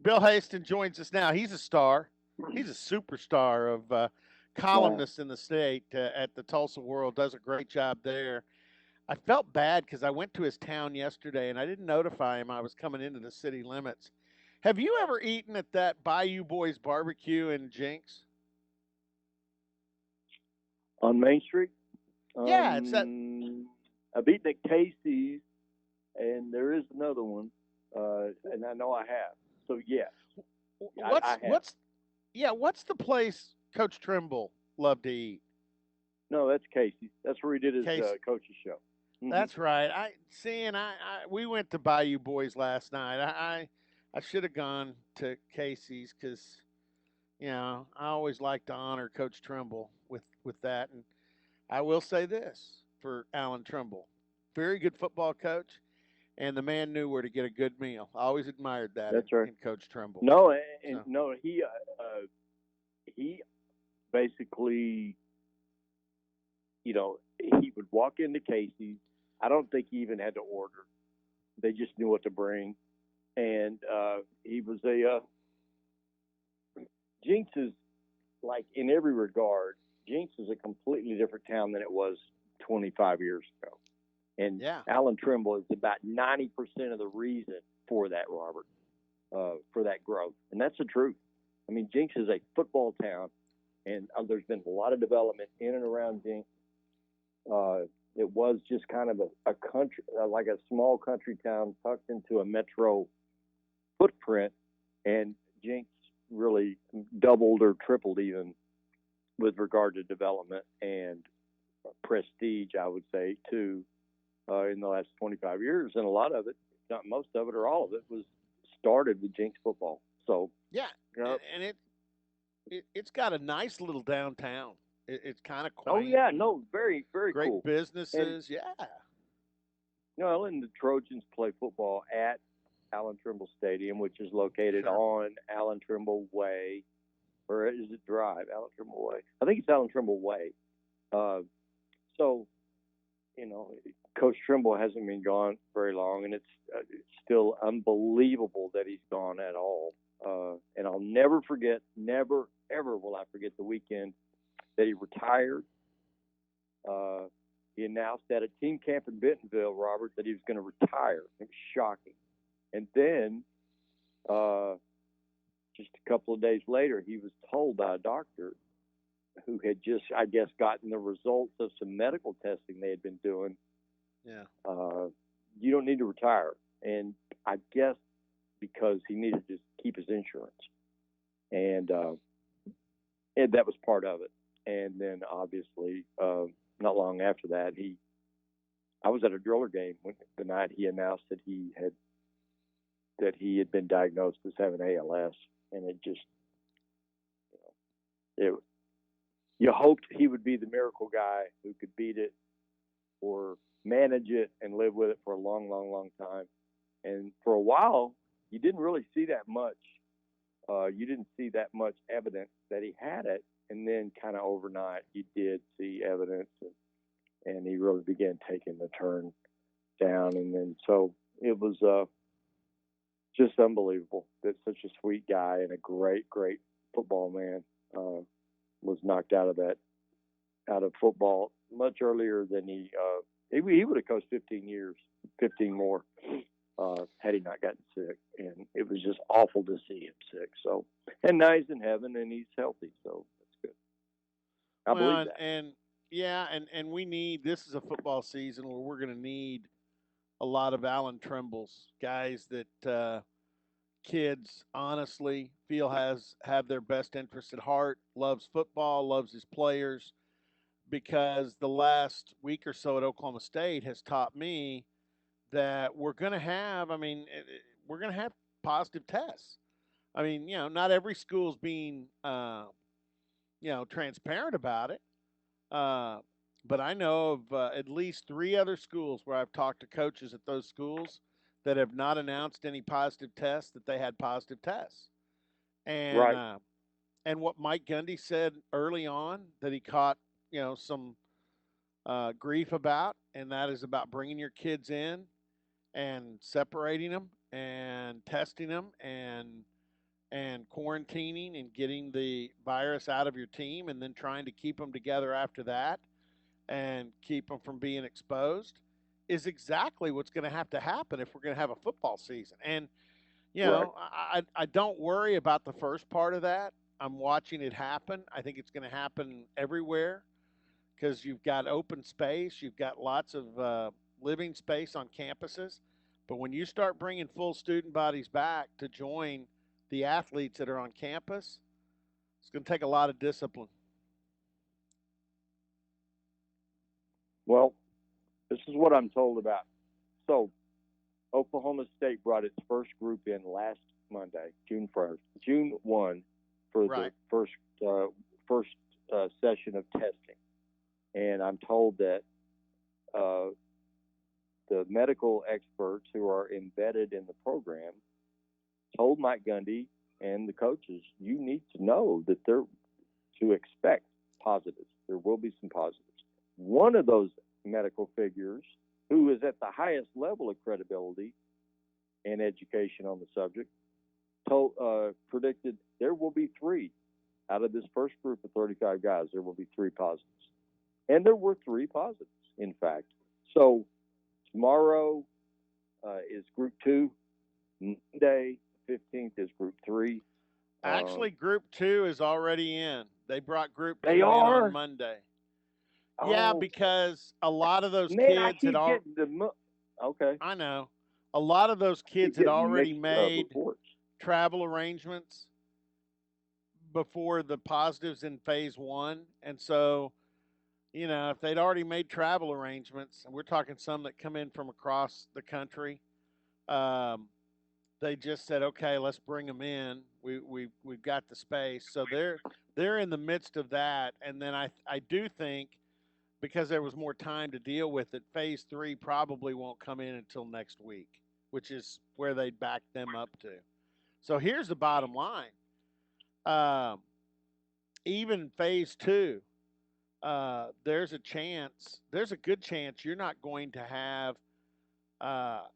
Bill Haisten joins us now. He's a star. He's a superstar of Wow. columnist in the state at the Tulsa World. Does a great job there. I felt bad because I went to his town yesterday and I didn't notify him I was coming into the city limits. Have you ever eaten at that Bayou Boys barbecue in Jinx? On Main Street, Yeah, it's that. I've eaten at Casey's, and there is another one, and I know I have. So yes, I What's have. what's yeah? What's the place Coach Trimble loved to eat? No, that's Casey's. That's where he did his Case. coach's show. Hmm. That's right. I see, and we went to Bayou Boys last night. I should have gone to Casey's because I always like to honor Coach Trimble with that. And I will say this for Alan Trimble, very good football coach, and the man knew where to get a good meal. I always admired that That's right. in Coach Trimble. No, and So no, he basically, he would walk into Casey's. I don't think he even had to order. They just knew what to bring, and he was Jinx is like in every regard. Jinx is a completely different town than it was 25 years ago, and yeah, Alan Trimble is about 90% of the reason for that, Robert, for that growth, and that's the truth. I mean, Jinx is a football town, and there's been a lot of development in and around Jinx. It was just kind of a country, like a small country town tucked into a metro footprint, and Jinx really doubled or tripled even with regard to development and prestige, I would say, too, in the last 25 years. And a lot of it, not most of it or all of it, was started with Jinx football. So, yeah, uh, and it's got a nice little downtown. It's kind of oh quaint yeah, and no, very, very great cool. And businesses. Yeah, and the Trojans play football at Allen Trimble Stadium, which is located sure. on Allen Trimble Way, or is it Drive? Allen Trimble Way. I think it's Allen Trimble Way. Uh, so, you know, Coach Trimble hasn't been gone very long, and it's still unbelievable that he's gone at all. And I'll never forget, never ever will I forget the weekend that he retired. Uh, he announced at a team camp in Bentonville, Robert, that he was going to retire. It was shocking. And then, just a couple of days later, he was told by a doctor who had just, I guess, gotten the results of some medical testing they had been doing. Yeah, Uh, you don't need to retire. And I guess because he needed to keep his insurance. And and that was part of it. And then obviously, not long after that, I was at a Driller game the night he announced that he had been diagnosed as having ALS, and it just, it, you hoped he would be the miracle guy who could beat it or manage it and live with it for a long, long, long time. And for a while, you didn't really see that much. You didn't see that much evidence that he had it, and then kind of overnight, you did see evidence, and he really began taking the turn down. And then so it was just unbelievable that such a sweet guy and a great, great football man was knocked out of football much earlier than he would have coached 15 years, 15 more, had he not gotten sick. And it was just awful to see him sick. So, and now he's in heaven and he's healthy. So that's good. I well, believe and, that. and yeah, and we need this is a football season where we're going to need a lot of Alan Trimbles, guys that kids honestly feel has have their best interest at heart, loves football, loves his players, because the last week or so at Oklahoma State has taught me that we're going to have, I mean, we're going to have positive tests. I mean, not every school's being, transparent about it. Uh, but I know of at least three other schools where I've talked to coaches at those schools that have not announced any positive tests that they had positive tests. And Right. uh, and what Mike Gundy said early on that he caught some grief about, and that is about bringing your kids in and separating them and testing them and and quarantining and getting the virus out of your team and then trying to keep them together after that and keep them from being exposed is exactly what's going to happen if we're going to have a football season. And, Right. I don't worry about the first part of that. I'm watching it happen. I think it's going to happen everywhere because you've got open space, you've got lots of living space on campuses. But when you start bringing full student bodies back to join the athletes that are on campus, it's going to take a lot of discipline. Well, this is what I'm told about. So, Oklahoma State brought its first group in last Monday, June 1st, June 1, for Right. the first session of testing. And I'm told that uh, the medical experts who are embedded in the program told Mike Gundy and the coaches, you need to know that they're to expect positives. There will be some positives. One of those medical figures, who is at the highest level of credibility and education on the subject, predicted there will be 3 out of this first group of 35 guys. There will be 3 positives, and there were 3 positives, in fact. So tomorrow is Group 2. Monday, 15th, is Group 3. Actually, Group 2 is already in. They brought Group 2 They in are. on Monday. Yeah, Oh because a lot of those man, I kids had keep all. getting the. Okay. I know. A lot of those I keep kids had getting already mixed made reports. travel arrangements before the positives in phase 1. And so, if they'd already made travel arrangements, and we're talking some that come in from across the country, um, they just said, "Okay, let's bring them in. We've got the space." So they're in the midst of that, and then I do think because there was more time to deal with it, phase 3 probably won't come in until next week, which is where they back them up to. So here's the bottom line: um, even phase 2, there's a good chance you're not going to have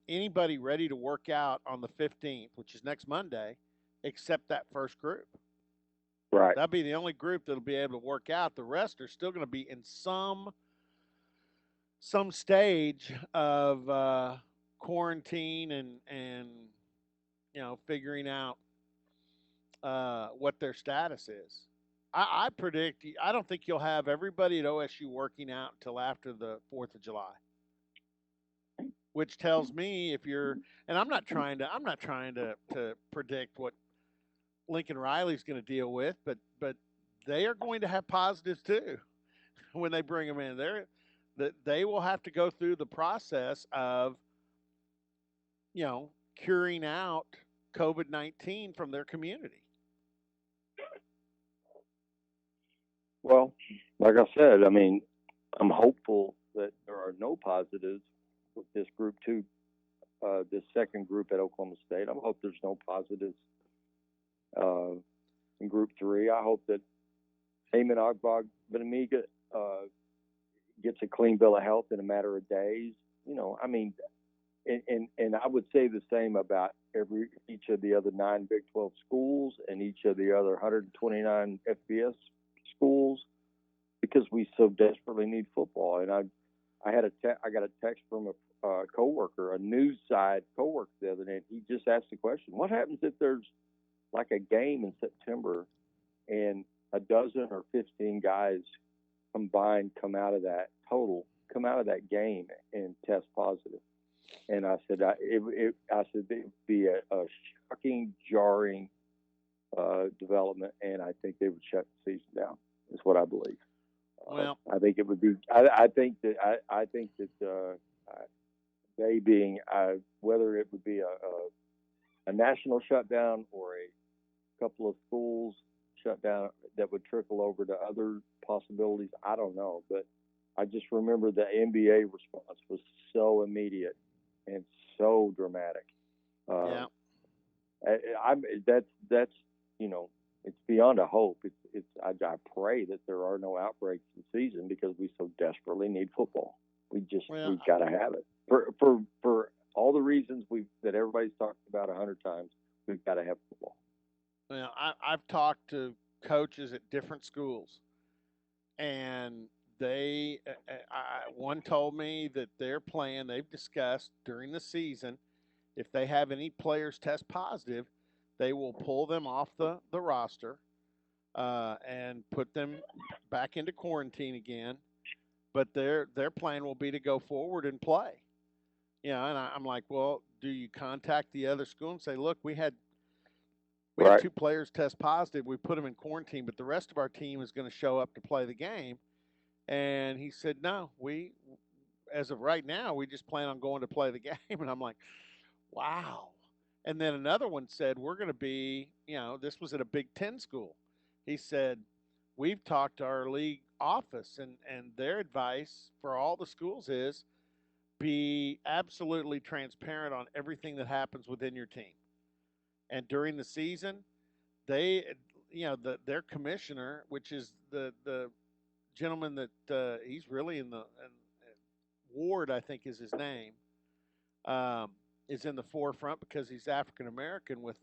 anybody ready to work out on the 15th, which is next Monday, except that first group. Right. That'll be the only group that'll be able to work out. The rest are still going to be in some stage of quarantine and figuring out what their status is. I predict. I don't think you'll have everybody at OSU working out until after the 4th of July, which tells me if you're, and I'm not trying to predict what Lincoln Riley's going to deal with, but they are going to have positives too when they bring them in. They will have to go through the process of curing out COVID-19 from their community. Well, like I said, I mean, I'm hopeful that there are no positives with this Group 2, this second group at Oklahoma State. I hope there's no positives in Group 3. I hope that Heyman Benamiga gets a clean bill of health in a matter of days. I mean, and I would say the same about each of the other 9 Big 12 schools and each of the other 129 FBS schools, because we so desperately need football. And I got a text from a coworker, a news side coworker the other day, and he just asked the question: what happens if there's like a game in September and a dozen or 15 guys combined come out of that game and test positive? And I said, it would be a shocking, jarring development, and I think they would shut the season down. Is what I believe. Well, I think it would be. I think that they being whether it would be a national shutdown or a couple of schools shutdown that would trickle over to other possibilities, I don't know. But I just remember the NBA response was so immediate and so dramatic. yeah. That's it's beyond a hope. I pray that there are no outbreaks in season because we so desperately need football. We've got to have it for all the reasons that everybody's talked about 100 times. We've got to have football. I've talked to coaches at different schools, and one told me that their plan they've discussed during the season, if they have any players test positive, they will pull them off the roster and put them back into quarantine again. But their plan will be to go forward and play. And I'm like, well, do you contact the other school and say, look, we had Right. two players test positive. We put them in quarantine, but the rest of our team is going to show up to play the game. And he said, no, as of right now, we just plan on going to play the game. And I'm like, wow. And then another one said, we're going to be, this was at a Big Ten school. He said, we've talked to our league office, and their advice for all the schools is be absolutely transparent on everything that happens within your team. And during the season, they, their commissioner, which is the gentleman that he's really in Ward, I think is his name, um, is in the forefront because he's African American with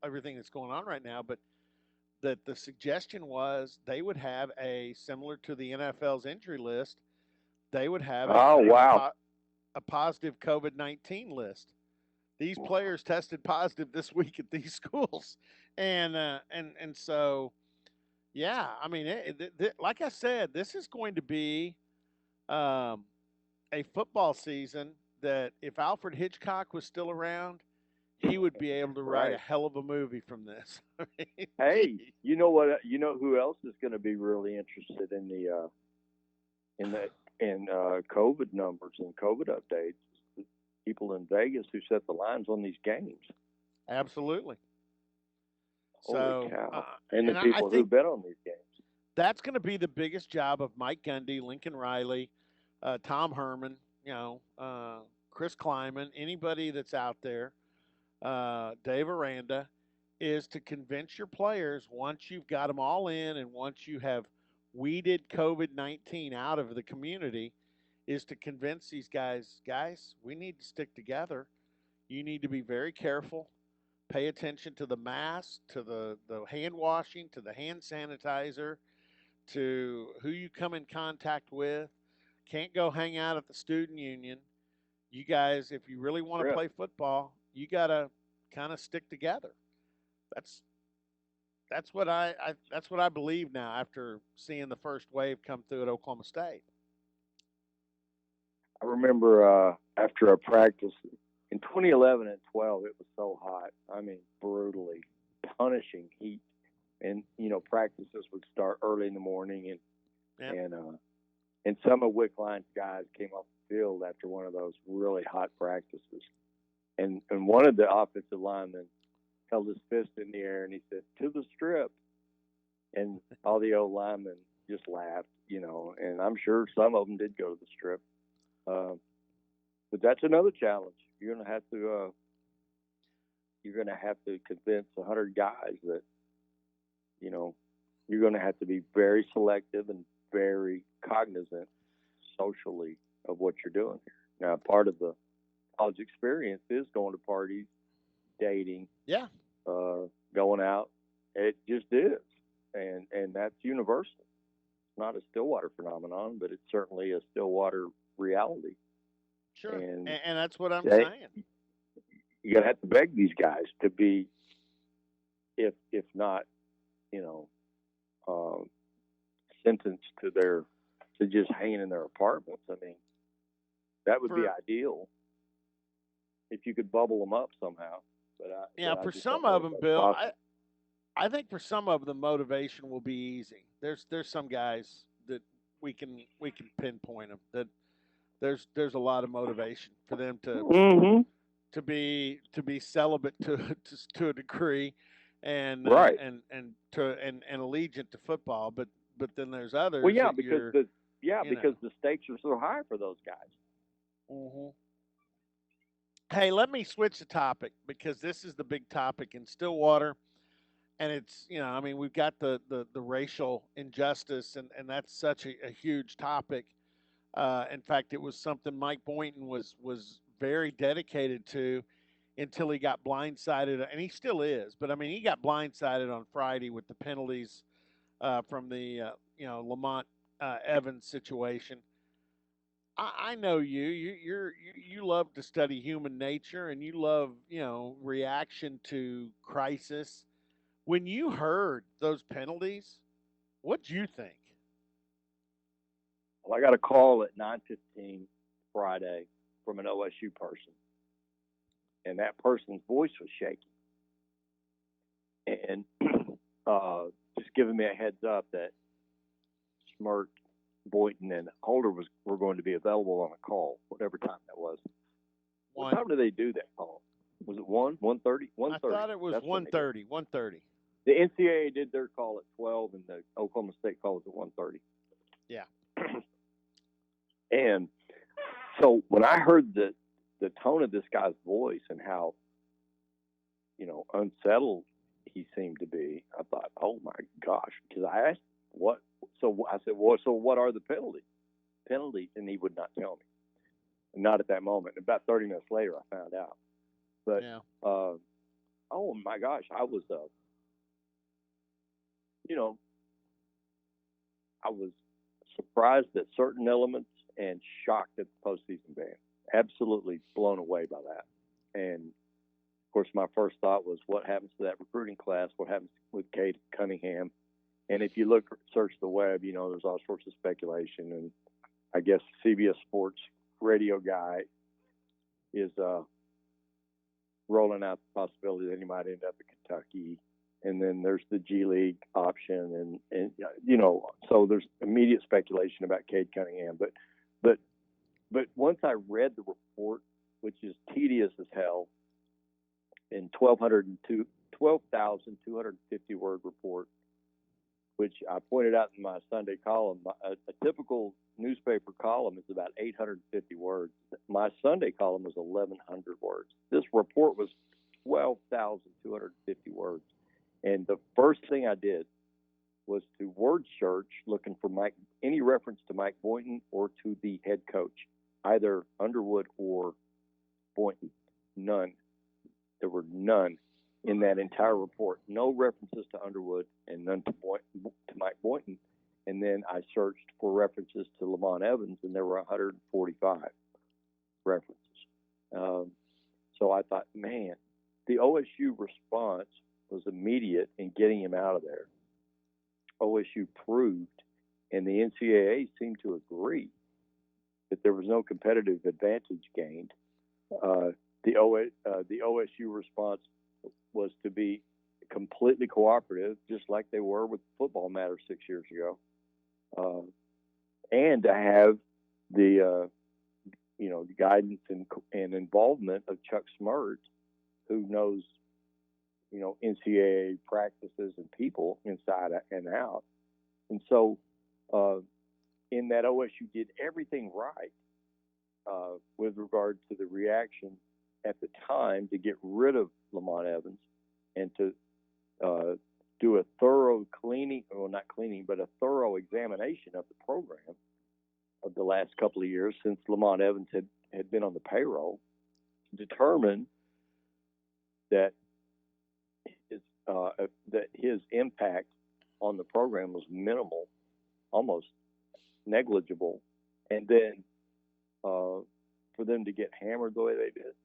everything that's going on right now. But that the suggestion was they would have a similar to the NFL's injury list. They would have Oh, wow. a positive COVID-19 list. These players tested positive this week at these schools, and so yeah, I mean, like I said, this is going to be um, a football season that if Alfred Hitchcock was still around, he would be able to write a Right. hell of a movie from this. I mean, Hey, geez. you know what? You know who else is going to be really interested in the in COVID numbers and COVID updates? The people in Vegas who set the lines on these games. Absolutely. Holy So, cow! And the and I people who think bet on these games. that's going to be the biggest job of Mike Gundy, Lincoln Riley, Tom Herman, Chris Kleiman, anybody that's out there, Dave Aranda, is to convince your players once you've got them all in and once you have weeded COVID-19 out of the community, is to convince these guys, we need to stick together. You need to be very careful. Pay attention to the mask, to the hand washing, to the hand sanitizer, to who you come in contact with. Can't go hang out at the student union. You guys, if you really want to Really? play football, you got to kind of stick together. That's that's what I believe now after seeing the first wave come through at Oklahoma State. I remember after a practice in 2011 and 12, it was so hot. I mean, brutally punishing heat, and practices would start early in the morning, Yep. and some of Wickline's guys came off the field after one of those really hot practices, and one of the offensive linemen held his fist in the air and he said, "To the strip," and all the old linemen just laughed, and I'm sure some of them did go to the strip. But that's another challenge. You're gonna have to convince 100 guys that you're gonna have to be very selective and very cognizant socially of what you're doing here. Now, part of the college experience is going to parties, dating, Yeah. going out. It just is, and that's universal. It's not a Stillwater phenomenon, but it's certainly a Stillwater reality. Sure. And And that's what I'm they, saying. you're gonna have to beg these guys to be, if not, you know, um, sentenced to just hanging in their apartments. I mean, that would be For ideal if you could bubble them up somehow. Yeah, But I for just don't some know of if them, that's Bill, possible. I think for some of them, motivation will be easy. There's some guys that we can pinpoint them that there's a lot of motivation for them Mm-hmm. to be celibate to a degree, and Right. and allegiant to football. But then there's Well, others yeah, that you're you know. because the stakes are so high for those guys. hmm Hey, let me switch the topic because this is the big topic in Stillwater, and it's I mean we've got the racial injustice, and that's such a huge topic. In fact, it was something Mike Boynton was very dedicated to until he got blindsided, and he still is. But I mean, he got blindsided on Friday with the penalties from the Lamont Evans situation. I know you love to study human nature, and you love reaction to crisis. When you heard those penalties, what'd you think? Well, I got a call at 9:15 Friday from an OSU person, and that person's voice was shaky, and just giving me a heads up that Smirk, Boynton, and Holder were going to be available on a call, whatever time that was. What time did they do that call? Was it 1:30? 1:30. I thought it was 1:30. 1:30. The NCAA did their call at 12, and the Oklahoma State call was at 1:30. Yeah. And so when I heard the tone of this guy's voice and how unsettled he seemed to be, I thought, oh my gosh, because I asked what. So I said, well, so what are the penalties? And he would not tell me. Not at that moment. About 30 minutes later, I found out. But yeah. Oh my gosh, I was I was surprised at certain elements and shocked at the postseason ban. Absolutely blown away by that. And of course, my first thought was, what happens to that recruiting class? What happens with Cade Cunningham? And if you search the web, there's all sorts of speculation. And I guess CBS Sports radio guy is rolling out the possibility that he might end up at Kentucky. And then there's the G League option, and so there's immediate speculation about Cade Cunningham. But once I read the report, which is tedious as hell, in 12,250 word report, which I pointed out in my Sunday column, a typical newspaper column is about 850 words. My Sunday column was 1,100 words. This report was 12,250 words. And the first thing I did was to word search, looking for any reference to Mike Boynton or to the head coach, either Underwood or Boynton. None. There were none in that entire report. No references to Underwood and none to Mike Boynton. And then I searched for references to Lamont Evans, and there were 145 references. So I thought, man, the OSU response was immediate in getting him out of there. OSU proved, and the NCAA seemed to agree, that there was no competitive advantage gained. The OSU response was to be completely cooperative, just like they were with Football Matters 6 years ago, and to have the guidance and involvement of Chuck Smurt, who knows NCAA practices and people inside and out. And so in that, OSU did everything right with regard to the reaction at the time to get rid of Lamont Evans and to do a thorough a thorough examination of the program of the last couple of years since Lamont Evans had been on the payroll, to determine that his impact on the program was minimal, almost negligible, and then for them to get hammered the way they did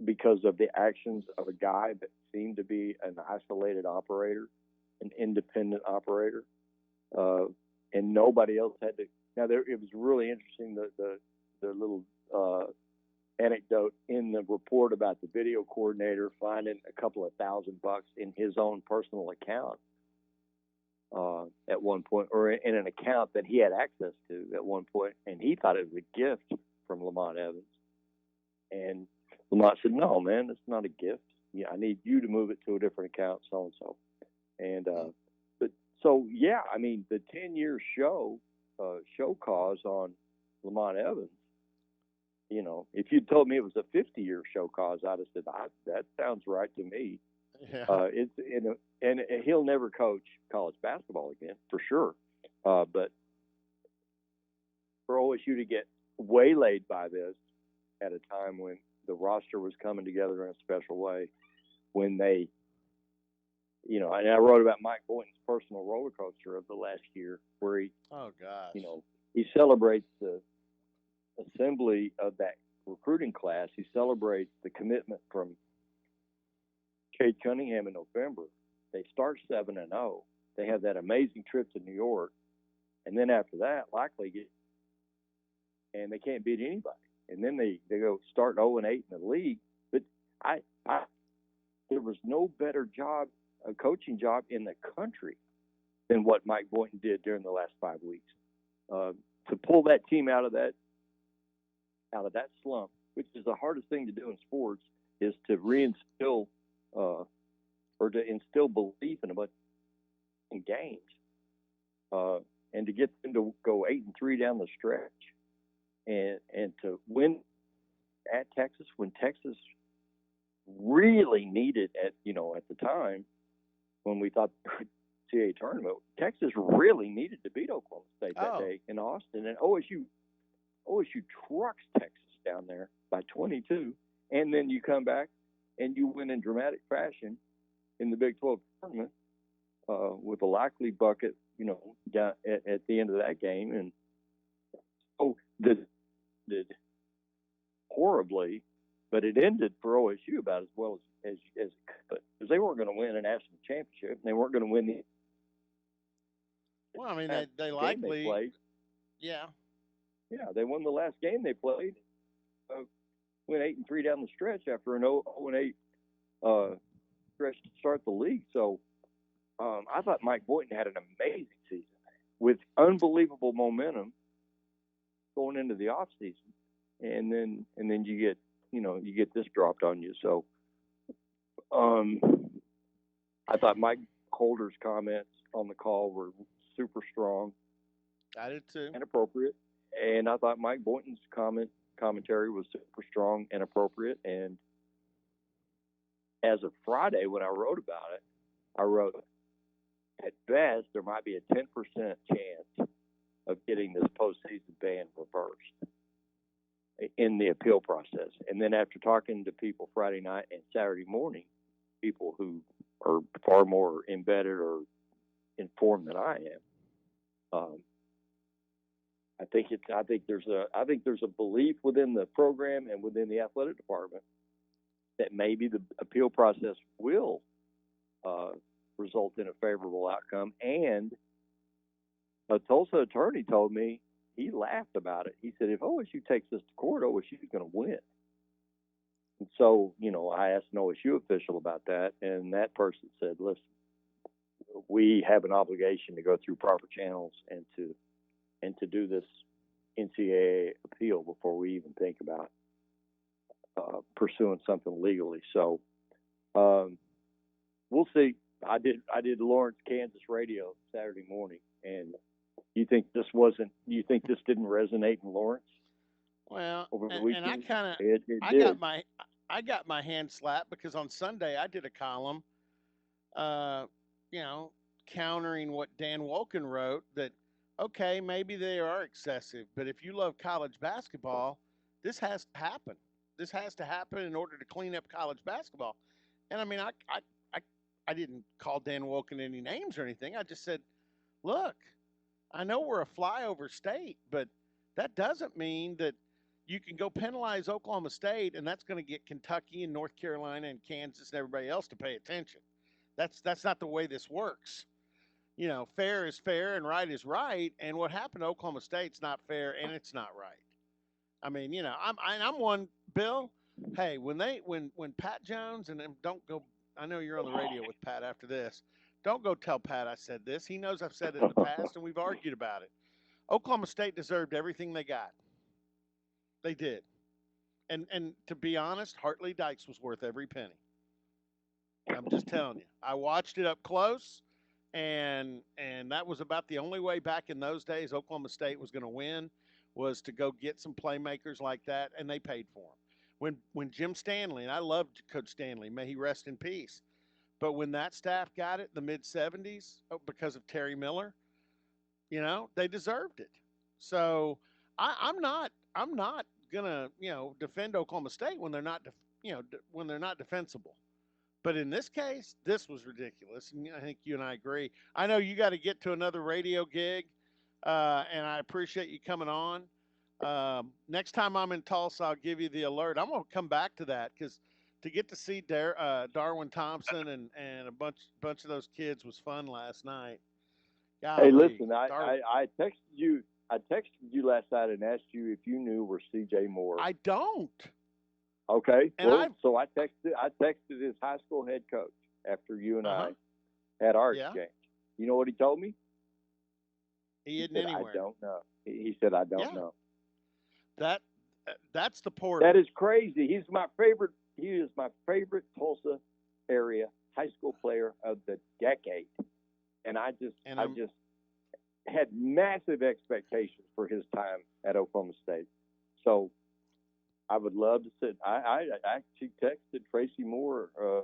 because of the actions of a guy that seemed to be an isolated operator, an independent operator, and nobody else had to. Now, it was really interesting, the little anecdote in the report about the video coordinator finding a couple of $1,000 in his own personal account at one point, or in an account that he had access to at one point, and he thought it was a gift from Lamont Evans. And Lamont said, "No, man, it's not a gift. Yeah, I need you to move it to a different account, so and so." And but so yeah, I mean, the 10-year show cause on Lamont Evans. If you'd told me it was a 50-year show cause, I'd have said, that sounds right to me. Yeah. And he'll never coach college basketball again, for sure. But for OSU to get waylaid by this at a time when the roster was coming together in a special way. When they, and I wrote about Mike Boynton's personal roller coaster of the last year, where he, oh gosh, he celebrates the assembly of that recruiting class. He celebrates the commitment from Cade Cunningham in November. They start 7-0. They have that amazing trip to New York, and then after that, likely and they can't beat anybody. And then they go start 0-8 in the league. But I there was no better a coaching job in the country than what Mike Boynton did during the last 5 weeks. To pull that team out of that slump, which is the hardest thing to do in sports, is to reinstill or to instill belief in a bunch of games, and to get them to go 8-3 down the stretch, and to win at Texas when Texas really needed at the time when we thought the NCAA tournament, Texas really needed to beat Oklahoma State that day in Austin, and OSU trucks Texas down there by 22, and then you come back and you win in dramatic fashion in the Big 12 tournament with a likely bucket, down at the end of that game, and did horribly, but it ended for OSU about as well as it could, because they weren't going to win a national championship, and they weren't going to win the. Well, I mean, they likely played. Yeah, they won the last game they played. Went 8-3 down the stretch after an 0-8 stretch to start the league. So I thought Mike Boynton had an amazing season with unbelievable momentum going into the off season, and then you get this dropped on you. So I thought Mike Holder's comments on the call were super strong. I did too, and appropriate. And I thought Mike Boynton's commentary was super strong and appropriate. And as of Friday, when I wrote about it, I wrote, at best, there might be a 10% chance of getting this postseason ban reversed in the appeal process. And then after talking to people Friday night and Saturday morning, people who are far more embedded or informed than I am, I think there's a belief within the program and within the athletic department that maybe the appeal process will result in a favorable outcome. And a Tulsa attorney told me, he laughed about it. He said, if OSU takes this to court, OSU is going to win. And so, I asked an OSU official about that, and that person said, listen, we have an obligation to go through proper channels and to do this NCAA appeal before we even think about pursuing something legally. So we'll see. I did Lawrence, Kansas radio Saturday morning, and you think this didn't resonate in Lawrence? Well, over the and I weekend? kind of I got my hand slapped because on Sunday I did a column, uh, countering what Dan Wolken wrote, that okay, maybe they are excessive, but if you love college basketball, this has to happen. This has to happen in order to clean up college basketball. And I mean, I didn't call Dan Wolken any names or anything. I just said, look, I know we're a flyover state, but that doesn't mean that you can go penalize Oklahoma State and that's going to get Kentucky and North Carolina and Kansas and everybody else to pay attention. That's not the way this works. Fair is fair and right is right. And what happened to Oklahoma State's not fair and it's not right. I mean, I'm one, Bill. Hey, when Pat Jones, and then don't go, I know you're on the radio with Pat after this. Don't go tell Pat I said this. He knows I've said it in the past and we've argued about it. Oklahoma State deserved everything they got. They did. And to be honest, Hartley Dykes was worth every penny. I'm just telling you. I watched it up close, and that was about the only way back in those days Oklahoma State was going to win, was to go get some playmakers like that, and they paid for them. When Jim Stanley, and I loved Coach Stanley, may he rest in peace, but when that staff got it in the mid-'70s because of Terry Miller, they deserved it. So I'm not gonna defend Oklahoma State when they're not when they're not defensible. But in this case, this was ridiculous, and I think you and I agree. I know you got to get to another radio gig, and I appreciate you coming on. Next time I'm in Tulsa, I'll give you the alert. I'm going to come back to that because to get to see Darwin Thompson and a bunch of those kids was fun last night. Golly, Hey, listen, Darwin. I texted you. I texted you last night and asked you if you knew where C.J. Moore. I don't. Okay. And well, so I texted his high school head coach after you and I had our exchange. You know what he told me? He isn't anywhere. I don't know. He said, I don't know. That's the portal. That is crazy. He's my favorite. He is my favorite Tulsa area high school player of the decade. And I just had massive expectations for his time at Oklahoma State. So I would love to sit. I actually texted Tracy Moore a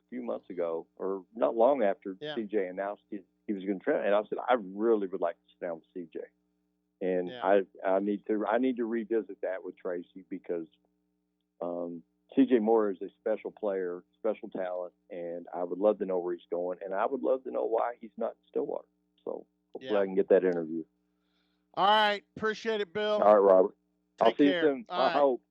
few months ago, or not long after CJ announced he was going to try, and I said I really would like to sit down with CJ, and I need to revisit that with Tracy because CJ Moore is a special player, special talent, and I would love to know where he's going, and I would love to know why he's not in Stillwater. So hopefully I can get that interview. All right, appreciate it, Bill. All right, Robert. Take I'll see care. you soon. I hope.